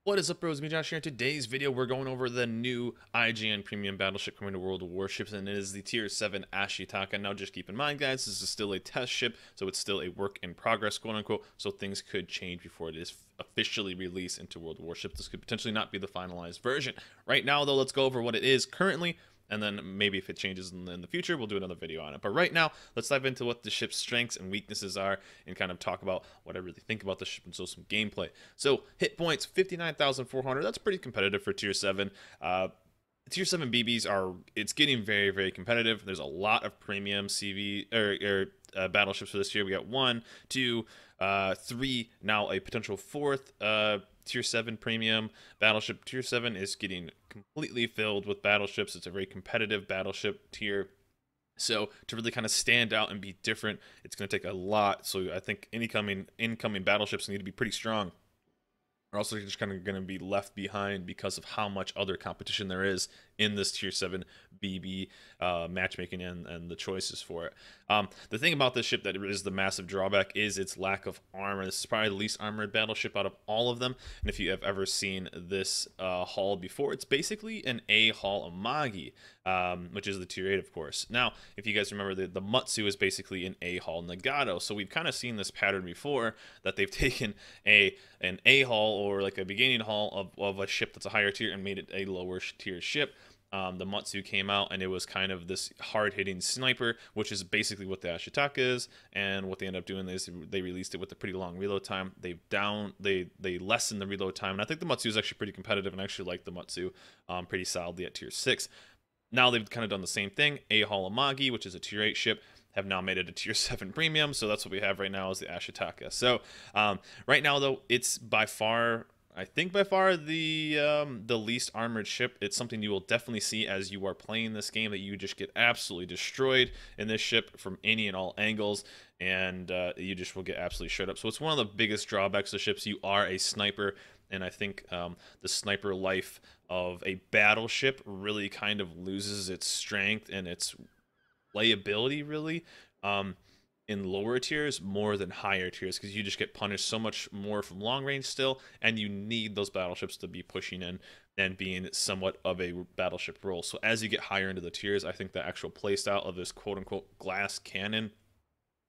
What is up, bros? Me, Josh here. In today's video, we're going over the new IJN Premium Battleship coming to World of Warships, and it is the Tier 7 Ashitaka. Now, just keep in mind, guys, this is still a test ship, so it's still a work in progress, quote unquote, so things could change before it is officially released into World of Warships. This could potentially not be the finalized version. Right now, though, let's go over what it is currently, and then maybe if it changes in the future, we'll do another video on it. But right now, let's dive into what the ship's strengths and weaknesses are and kind of talk about what I really think about the ship and so some gameplay. So hit points, 59,400. That's pretty competitive for Tier 7. Tier 7 BBs it's getting very, very competitive. There's a lot of premium battleships for this year. We got 1, 2, 3, now a potential 4th Tier 7 premium battleship. Tier 7 is getting completely filled with battleships. It's a very competitive battleship tier. So to really kind of stand out and be different, it's going to take a lot. So I think incoming battleships need to be pretty strong. Are also just kind of going to be left behind because of how much other competition there is in this Tier 7 BB matchmaking and the choices for it. The thing about this ship that is the massive drawback is its lack of armor. This is probably the least armored battleship out of all of them. And if you have ever seen this hull before, it's basically an A hull Amagi, which is the Tier 8, of course. Now, if you guys remember, the Matsu is basically an A hull Nagato. So we've kind of seen this pattern before, that they've taken an A hull or like a beginning hull of a ship that's a higher tier and made it a lower tier ship. The Matsu came out and it was kind of this hard-hitting sniper, which is basically what the Ashitaka is. And what they end up doing is they released it with a pretty long reload time. They lessened the reload time, and I think the Matsu is actually pretty competitive, and I actually like the Matsu pretty solidly at Tier 6. Now they've kind of done the same thing. A hull Amagi, which is a Tier 8 ship, have now made it a Tier 7 premium. So that's what we have right now is the Ashitaka. So right now, though, it's by far, I think by far the least armored ship. It's something you will definitely see as you are playing this game, that you just get absolutely destroyed in this ship from any and all angles, and you just will get absolutely shut up. So it's one of the biggest drawbacks of ships. You are a sniper, and I think the sniper life of a battleship really kind of loses its strength and its playability, really, in lower tiers more than higher tiers, because you just get punished so much more from long range still, and you need those battleships to be pushing in and being somewhat of a battleship role. So as you get higher into the tiers, I think the actual playstyle of this quote-unquote glass cannon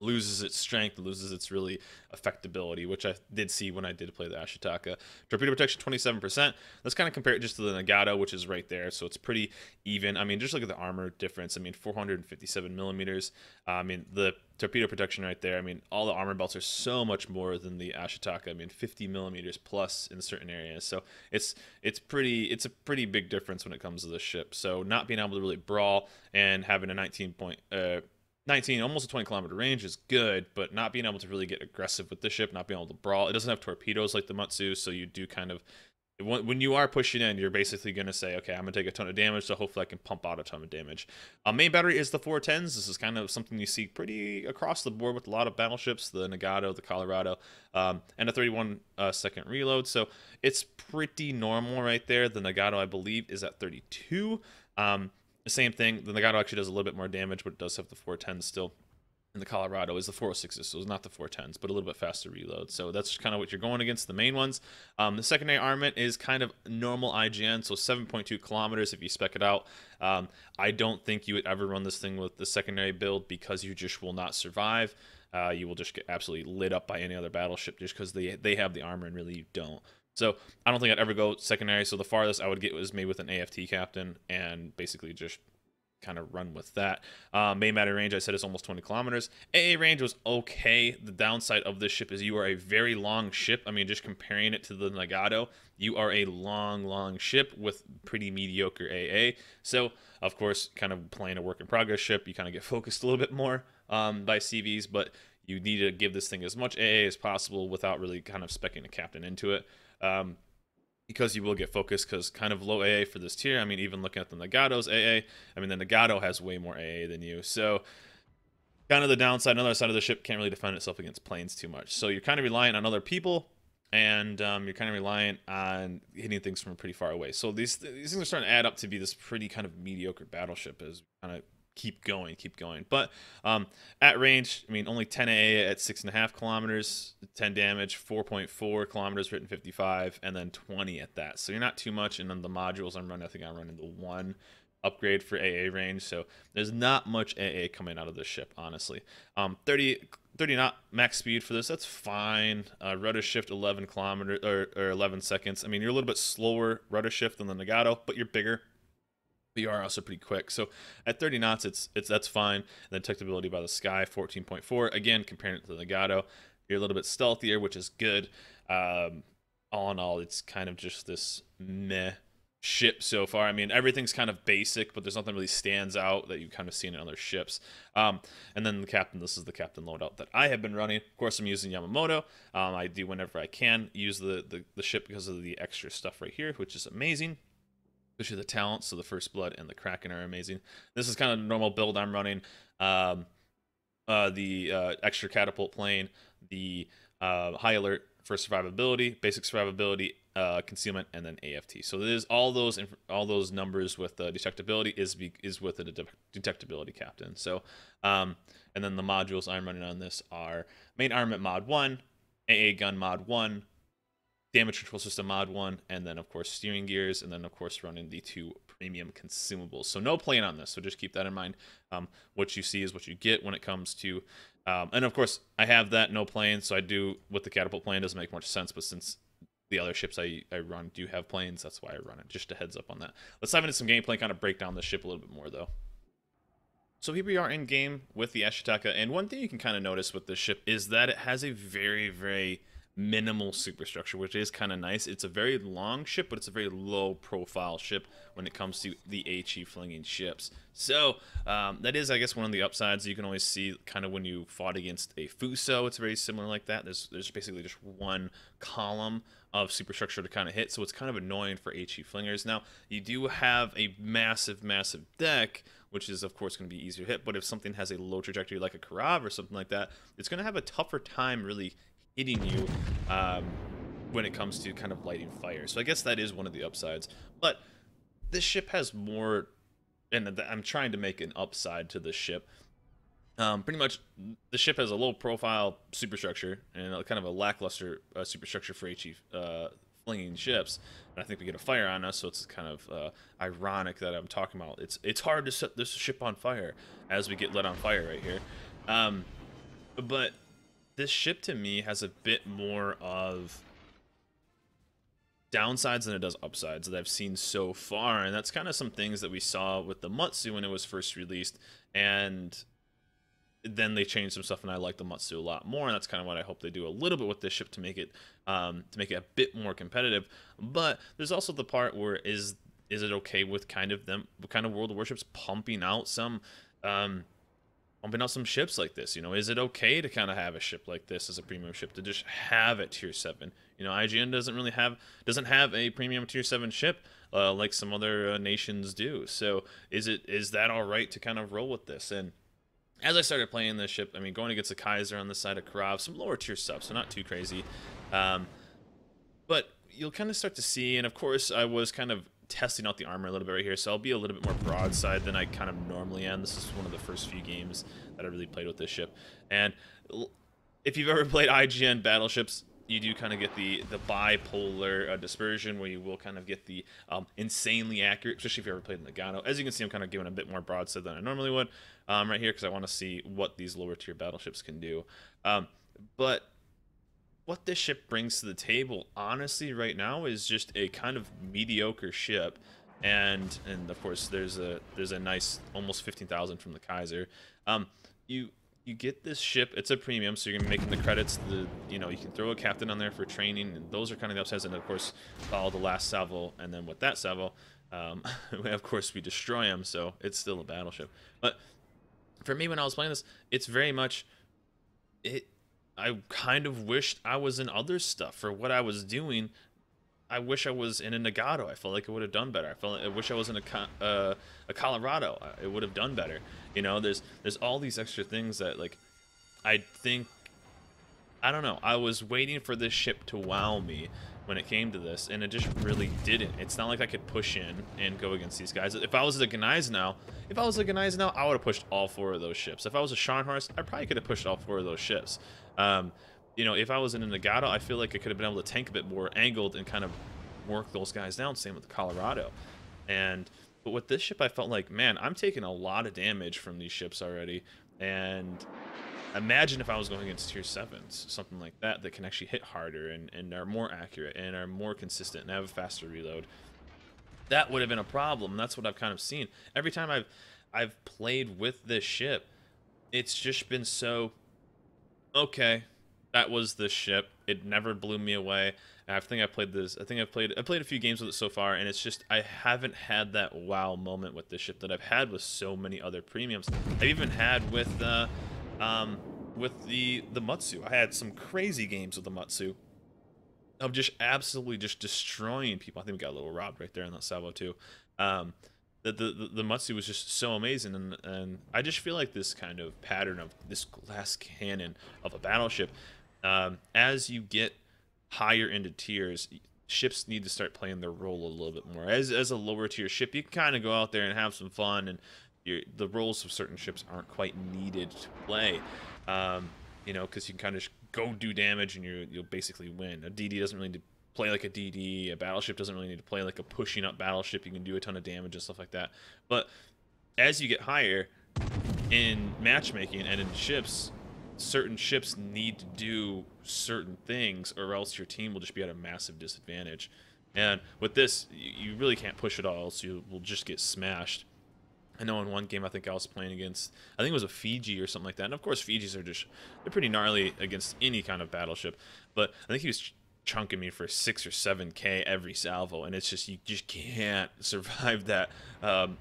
loses its strength, loses its really effectability, which I did see when I did play the Ashitaka. Torpedo protection 27%. Let's kind of compare it just to the Nagato, which is right there, so it's pretty even. I mean, just look at the armor difference. I mean, 457 millimeters. I mean, the torpedo protection right there. I mean, all the armor belts are so much more than the Ashitaka. I mean, 50 millimeters plus in certain areas. So it's a pretty big difference when it comes to this ship. So not being able to really brawl and having a 19, almost a 20-kilometer range is good, but not being able to really get aggressive with the ship, not being able to brawl. It doesn't have torpedoes like the Matsu, so you do kind of, when you are pushing in, you're basically going to say, okay, I'm going to take a ton of damage, so hopefully I can pump out a ton of damage. Main battery is the 410s. This is kind of something you see pretty across the board with a lot of battleships, the Nagato, the Colorado, and a 31-second reload, so it's pretty normal right there. The Nagato, I believe, is at 32. The same thing, the Nagato actually does a little bit more damage, but it does have the 410s still. And the Colorado is the 406s, so it's not the 410s, but a little bit faster reload. So that's kind of what you're going against, the main ones. The secondary armament is kind of normal IJN, so 7.2 kilometers if you spec it out. I don't think you would ever run this thing with the secondary build, because you just will not survive. You will just get absolutely lit up by any other battleship just because they have the armor and really you don't. So I don't think I'd ever go secondary. So the farthest I would get was maybe with an AFT captain and basically just kind of run with that. Main battery range, I said, is almost 20 kilometers. AA range was okay. The downside of this ship is you are a very long ship. I mean, just comparing it to the Nagato, you are a long ship with pretty mediocre AA. So, of course, kind of playing a work in progress ship, you kind of get focused a little bit more by CVs, but you need to give this thing as much AA as possible without really kind of speccing a captain into it. Because you will get focused, because kind of low AA for this tier. I mean, even looking at the Nagato's AA, I mean, the Nagato has way more AA than you. So kind of the downside, another side of the ship can't really defend itself against planes too much. So you're kind of relying on other people, and you're kind of reliant on hitting things from pretty far away. So these things are starting to add up to be this pretty kind of mediocre battleship as we kind of keep going, keep going. But at range, I mean, only 10 AA at 6.5 kilometers, 10 damage, 4.4 kilometers written 55, and then 20 at that. So you're not too much. And then the modules I'm running, I think I'm running the 1 upgrade for AA range. So there's not much AA coming out of this ship, honestly. 30 knot max speed for this, that's fine. Rudder shift 11 kilometers or 11 seconds. I mean, you're a little bit slower rudder shift than the Nagato, but you're bigger. But you are also pretty quick. So at 30 knots, that's fine. And then detectability by the sky, 14.4. Again, comparing it to the Nagato, you're a little bit stealthier, which is good. All in all, it's kind of just this meh ship so far. I mean, everything's kind of basic, but there's nothing really stands out that you've kind of seen in other ships. And then the captain, this is the captain loadout that I have been running. Of course, I'm using Yamamoto. I do whenever I can use the ship because of the extra stuff right here, which is amazing. Especially the talents, so the First Blood and the Kraken are amazing. This is kind of the normal build I'm running. The extra catapult plane, the high alert for survivability, basic survivability, concealment, and then AFT. So there's all those numbers with detectability is with the detectability captain. So and then the modules I'm running on this are main armament mod 1, AA gun mod 1, damage control system mod 1, and then of course steering gears, and then of course running the 2 premium consumables. So no plane on this, so just keep that in mind. What you see is what you get when it comes to and of course I have that no plane, so I do with the catapult plane doesn't make much sense, but since the other ships I run do have planes, that's why I run it. Just a heads up on that. Let's dive into some gameplay, kind of break down the ship a little bit more though. So here we are in game with the Ashitaka, and one thing you can kind of notice with this ship is that it has a very minimal superstructure, which is kind of nice. It's a very long ship, but it's a very low profile ship when it comes to the HE flinging ships. So that is, I guess, one of the upsides. You can always see kind of when you fought against a Fuso, it's very similar like that. There's basically just one column of superstructure to kind of hit, so it's kind of annoying for HE flingers. Now you do have a massive deck, which is of course going to be easier to hit, but if something has a low trajectory like a Karav or something like that, it's going to have a tougher time really hitting you when it comes to kind of lighting fire. So I guess that is one of the upsides. But this ship has more, and I'm trying to make an upside to this ship. Pretty much, the ship has a low profile superstructure and kind of a lackluster superstructure for HE flinging ships. And I think we get a fire on us, so it's kind of ironic that I'm talking about. It's hard to set this ship on fire as we get lit on fire right here. But this ship to me has a bit more of downsides than it does upsides that I've seen so far, and that's kind of some things that we saw with the Mutsu when it was first released, and then they changed some stuff, and I like the Mutsu a lot more, and that's kind of what I hope they do a little bit with this ship to make it a bit more competitive. But there's also the part where is it okay with kind of World of Warships pumping out some ships like this? You know, is it okay to kind of have a ship like this as a premium ship, to just have it tier 7? You know, IJN doesn't have a premium tier 7 ship like some other nations do. So is that all right to kind of roll with this? And as I started playing this ship, I mean, going against a Kaiser on the side of Karav, some lower tier stuff, so not too crazy. But you'll kind of start to see, and of course I was kind of testing out the armor a little bit right here, so I'll be a little bit more broadside than I kind of normally am. This is one of the first few games that I really played with this ship. And if you've ever played IJN Battleships, you do kind of get the bipolar dispersion, where you will kind of get the insanely accurate, especially if you ever played in the Nagato. As you can see, I'm kind of giving a bit more broadside than I normally would right here, because I want to see what these lower tier battleships can do. But what this ship brings to the table, honestly, right now is just a kind of mediocre ship, and of course there's a nice almost 15,000 from the Kaiser. You get this ship, it's a premium, so you're gonna be making the credits. You can throw a captain on there for training, and those are kind of the upsides. And of course, follow the last salvo, and then with that salvo, of course we destroy them, so it's still a battleship. But for me, when I was playing this, it's very much I kind of wished I was in other stuff for what I was doing. I wish I was in a Nagato. I felt like it would have done better. I wish I was in a Colorado. It would have done better. You know, there's all these extra things that, like, I don't know. I was waiting for this ship to wow me, when it came to this, and it just really didn't. It's not like I could push in and go against these guys. If I was a Gneiss now, I would have pushed all 4 of those ships. If I was a Scharnhorst, I probably could have pushed all 4 of those ships. You know, if I was in a Nagato, I feel like I could have been able to tank a bit more angled and kind of work those guys down. Same with the Colorado. But with this ship, I felt like, man, I'm taking a lot of damage from these ships already. And imagine if I was going against tier 7s, something like that, that can actually hit harder and are more accurate and are more consistent and have a faster reload. That would have been a problem. That's what I've kind of seen. Every time I've played with this ship, it's just been so, okay, that was the ship. It never blew me away. I think I played this. I played a few games with it so far, and it's just I haven't had that wow moment with this ship that I've had with so many other premiums. I've even had with the Matsu. I had some crazy games with the Matsu of just absolutely just destroying people. I think we got a little robbed right there in that salvo too. The Matsu was just so amazing, and I just feel like this kind of pattern of this glass cannon of a battleship, as you get higher into tiers, ships need to start playing their role a little bit more. As a lower tier ship, you can kind of go out there and have some fun, and the roles of certain ships aren't quite needed to play, you know, because you can kind of go do damage and you'll basically win. A DD doesn't really need to play like a DD. A battleship doesn't really need to play like a pushing up battleship. You can do a ton of damage and stuff like that. But as you get higher in matchmaking and in ships, certain ships need to do certain things, or else your team will just be at a massive disadvantage. And with this, you really can't push it all, else you will just get smashed. I know in one game I think I was playing against, I think it was a Fiji or something like that. And of course Fijis are just, they're pretty gnarly against any kind of battleship. But I think he was chunking me for 6 or 7k every salvo, and it's just, you just can't survive that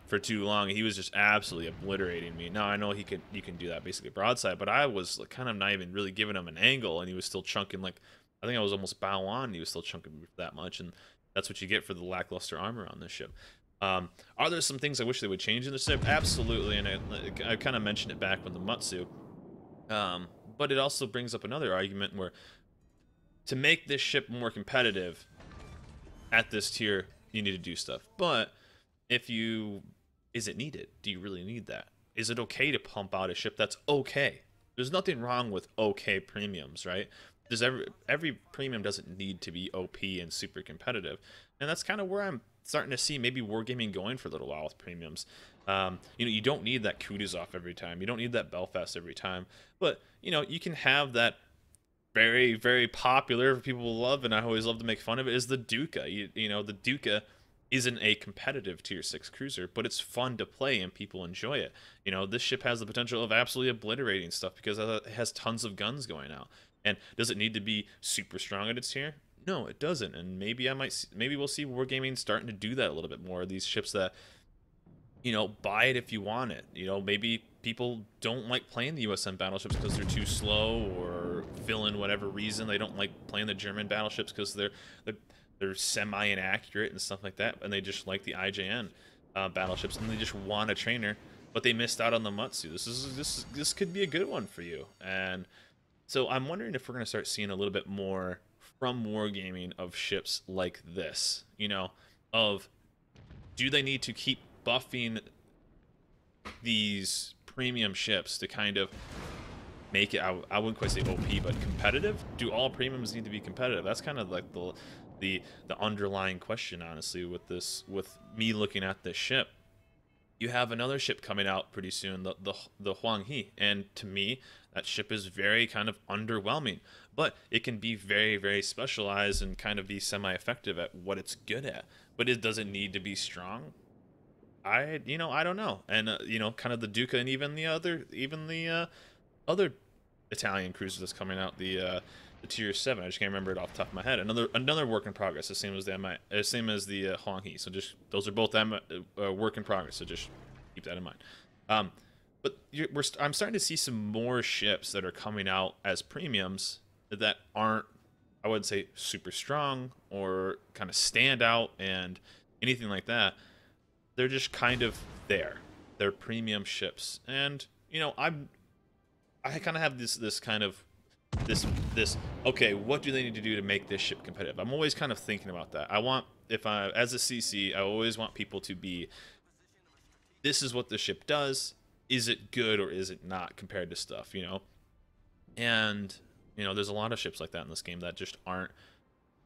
for too long. He was just absolutely obliterating me. Now I know you can do that basically broadside, but I was kind of not even really giving him an angle, and he was still chunking, like I think I was almost bow on, and he was still chunking me that much, and that's what you get for the lackluster armor on this ship. Are there some things I wish they would change in the ship? Absolutely, and I kind of mentioned it back with the Matsu, but it also brings up another argument where, to make this ship more competitive at this tier, you need to do stuff. But is it needed? Do you really need that? Is it okay to pump out a ship that's okay? There's nothing wrong with okay premiums, right? Every premium doesn't need to be OP and super competitive, and that's kind of where I'm starting to see maybe wargaming going for a little while with premiums. You know, you don't need that Kutuzov every time. You don't need that Belfast every time. But you know, you can have that very, very popular, people will love, and I always love to make fun of it, is the Duca. You know, the Duca isn't a competitive tier 6 cruiser, but it's fun to play and people enjoy it. You know, this ship has the potential of absolutely obliterating stuff because it has tons of guns going out. And does it need to be super strong at its tier? No, it doesn't. And maybe we'll see wargaming starting to do that a little bit more. These ships that, you know, buy it if you want it. You know, maybe people don't like playing the USM battleships because they're too slow, or fill in whatever reason. They don't like playing the German battleships because they're semi-inaccurate and stuff like that, and they just like the IJN battleships, and they just want a trainer, but they missed out on the Matsu. This could be a good one for you. And so I'm wondering if we're going to start seeing a little bit more from wargaming of ships like this, you know, of do they need to keep buffing these premium ships to kind of make it, I wouldn't quite say OP, but competitive? Do all premiums need to be competitive? That's kind of like the underlying question, honestly, with me looking at this ship. You have another ship coming out pretty soon, the Huang He, and to me, that ship is very kind of underwhelming, but it can be very, very specialized and kind of be semi-effective at what it's good at. But it doesn't need to be strong. I don't know. And you know, kind of the Duca, and even the other Italian cruiser that's coming out, the tier 7. I just can't remember it off the top of my head. Another work in progress, the same as the Huang He. So just those are both work in progress. So just keep that in mind. But I'm starting to see some more ships that are coming out as premiums that aren't, I wouldn't say super strong or kind of stand out and anything like that. They're just kind of there. They're premium ships, and you know, I kind of have this kind of this okay, what do they need to do to make this ship competitive? I'm always kind of thinking about that. I want, if I, as a CC, I always want people to be, this is what the ship does, is it good or is it not compared to stuff, you know? And you know, there's a lot of ships like that in this game that just aren't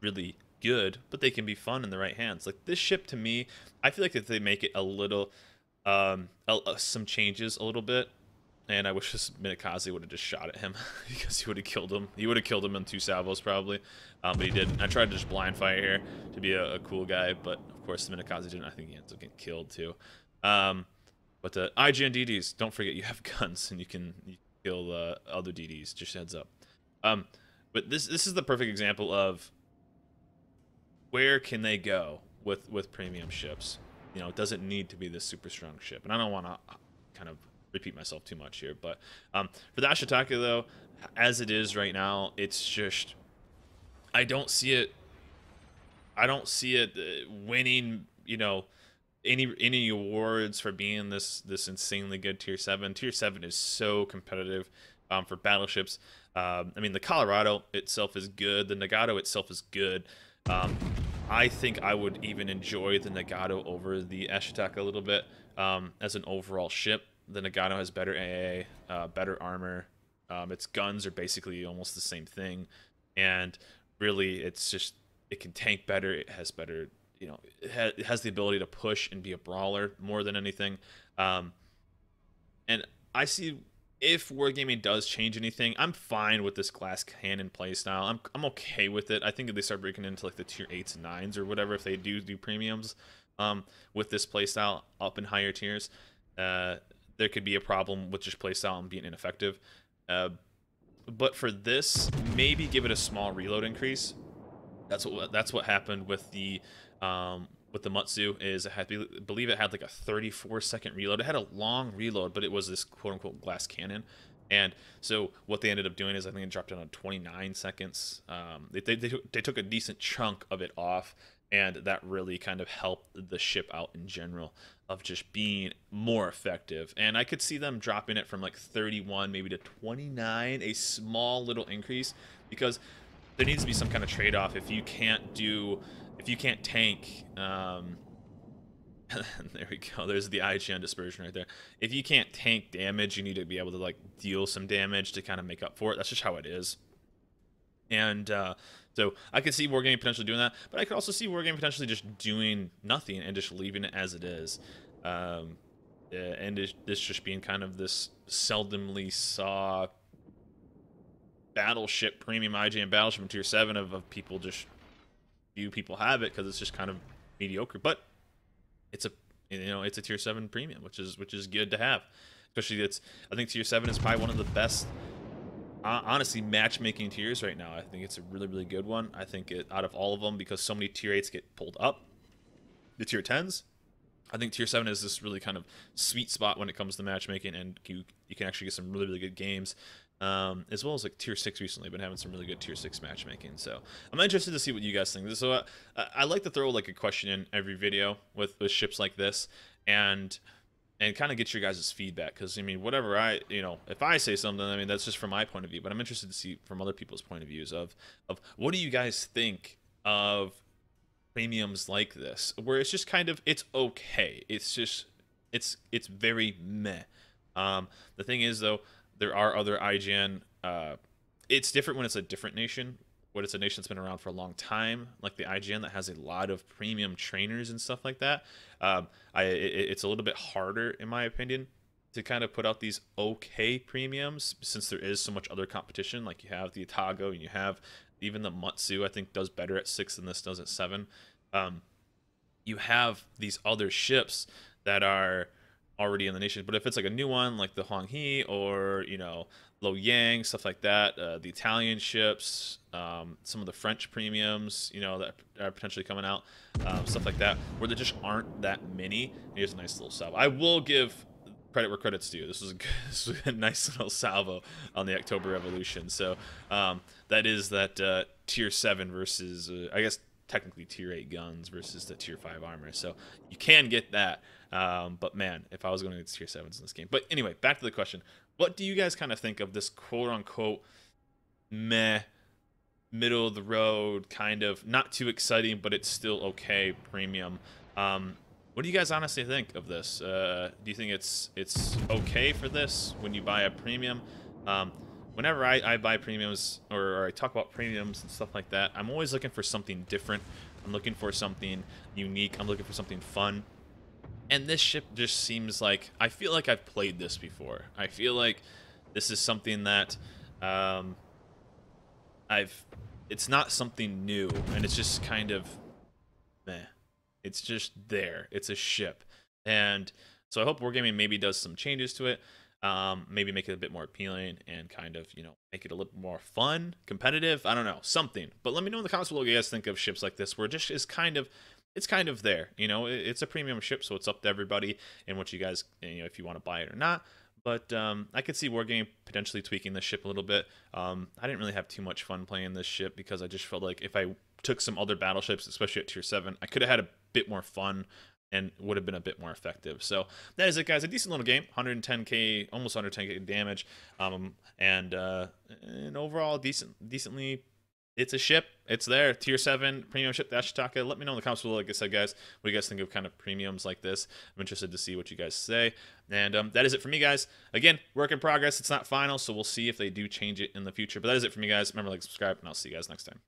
really good, but they can be fun in the right hands. Like this ship, to me, I feel like if they make it a little some changes a little bit, and I wish this Minakaze would have just shot at him because he would have killed him. He would have killed him in 2 salvos probably, but he didn't. I tried to just blind fire here to be a cool guy, but of course the Minakaze didn't. I think he ends up getting killed too. But the IJN DDs, don't forget you have guns and you can kill other DDs. Just heads up. But this is the perfect example of where can they go with premium ships. You know, it doesn't need to be this super strong ship, and I don't want to kind of repeat myself too much here, but for the Ashitaka though, as it is right now, it's just I don't see it winning, you know, any awards for being this insanely good tier 7. Tier 7 is so competitive for battleships. I mean, the Colorado itself is good, the Nagato itself is good. I think I would even enjoy the Nagato over the Ashitaka a little bit as an overall ship. The Nagato has better AA, better armor. Its guns are basically almost the same thing, and really, it's just it can tank better. It has better, you know, it has the ability to push and be a brawler more than anything. And I see if wargaming does change anything, I'm fine with this glass cannon playstyle. I'm okay with it. I think if they start breaking into like the tier 8s and 9s or whatever, if they do premiums with this playstyle up in higher tiers, there could be a problem with just playstyle and being ineffective. But for this, maybe give it a small reload increase. That's what happened with the Matsu. Is I believe it had like a 34-second reload. It had a long reload, but it was this quote-unquote glass cannon. And so what they ended up doing is I think it dropped down to 29 seconds. They took a decent chunk of it off, and that really kind of helped the ship out in general of just being more effective. And I could see them dropping it from like 31 maybe to 29, a small little increase, because there needs to be some kind of trade-off. If you can't tank, there we go, there's the IGN dispersion right there. If you can't tank damage, you need to be able to like deal some damage to kind of make up for it. That's just how it is. And so I could see Wargaming potentially doing that, but I could also see Wargaming potentially just doing nothing and just leaving it as it is. And this just being kind of this seldomly saw battleship, premium IJN Battleship in tier 7 of people just few people have it because it's just kind of mediocre, but it's a, you know, it's a tier 7 premium, which is good to have. Especially I think tier 7 is probably one of the best honestly matchmaking tiers right now. I think it's a really good one. I think out of all of them, because so many tier 8s get pulled up, the tier 10s, I think tier 7 is this really kind of sweet spot when it comes to matchmaking, and you can actually get some really good games. As well as like tier 6 recently, been having some really good tier 6 matchmaking. So I'm interested to see what you guys think. So I like to throw like a question in every video with ships like this, and kind of get your guys' feedback, because I mean, whatever if I say something, I mean, that's just from my point of view, but I'm interested to see from other people's point of views of what do you guys think of premiums like this, where it's just kind of, it's okay, it's just it's very meh. The thing is though, there are other IGN. It's different when it's a different nation. When it's a nation that's been around for a long time, like the IGN that has a lot of premium trainers and stuff like that. It's a little bit harder, in my opinion, to kind of put out these okay premiums, since there is so much other competition. Like you have the Itago, and you have even the Matsu, I think does better at 6 than this does at 7. You have these other ships that are already in the nation, but if it's like a new one like the Honghe or Lo Yang, stuff like that, the Italian ships, some of the French premiums that are potentially coming out, stuff like that, where there just aren't that many. Here's a nice little salvo. I will give credit where credit's due. This was a nice little salvo on the October Revolution. So that is that tier 7 versus I guess technically tier 8 guns versus the tier 5 armor, so you can get that. But man, if I was going to get tier 7s in this game. But anyway, back to the question. What do you guys kind of think of this quote-unquote meh, middle of the road, kind of not too exciting, but it's still okay premium. What do you guys honestly think of this? Do you think it's okay for this when you buy a premium? Whenever I buy premiums or I talk about premiums and stuff like that, I'm always looking for something different. I'm looking for something unique. I'm looking for something fun. And this ship just seems like, I feel like I've played this before. I feel like this is something that it's not something new, and it's just kind of meh. It's just there. It's a ship. And so I hope Wargaming maybe does some changes to it. Maybe make it a bit more appealing and kind of, you know, make it a little more fun, competitive. I don't know, something. But let me know in the comments below what you guys think of ships like this, where it just is kind of, it's kind of there. You know, it's a premium ship, so it's up to everybody and what you guys, you know, if you want to buy it or not. But I could see Wargaming potentially tweaking this ship a little bit. I didn't really have too much fun playing this ship because I just felt like if I took some other battleships, especially at tier 7, I could have had a bit more fun and would have been a bit more effective. So that is it, guys. A decent little game, 110k, almost 110k damage, and overall decently. It's a ship. It's there. Tier 7 premium ship, the Ashitaka. Let me know in the comments below, like I said, guys, what you guys think of kind of premiums like this. I'm interested to see what you guys say. And that is it for me, guys. Again, work in progress. It's not final, so we'll see if they do change it in the future. But that is it for me, guys. Remember, like, subscribe, and I'll see you guys next time.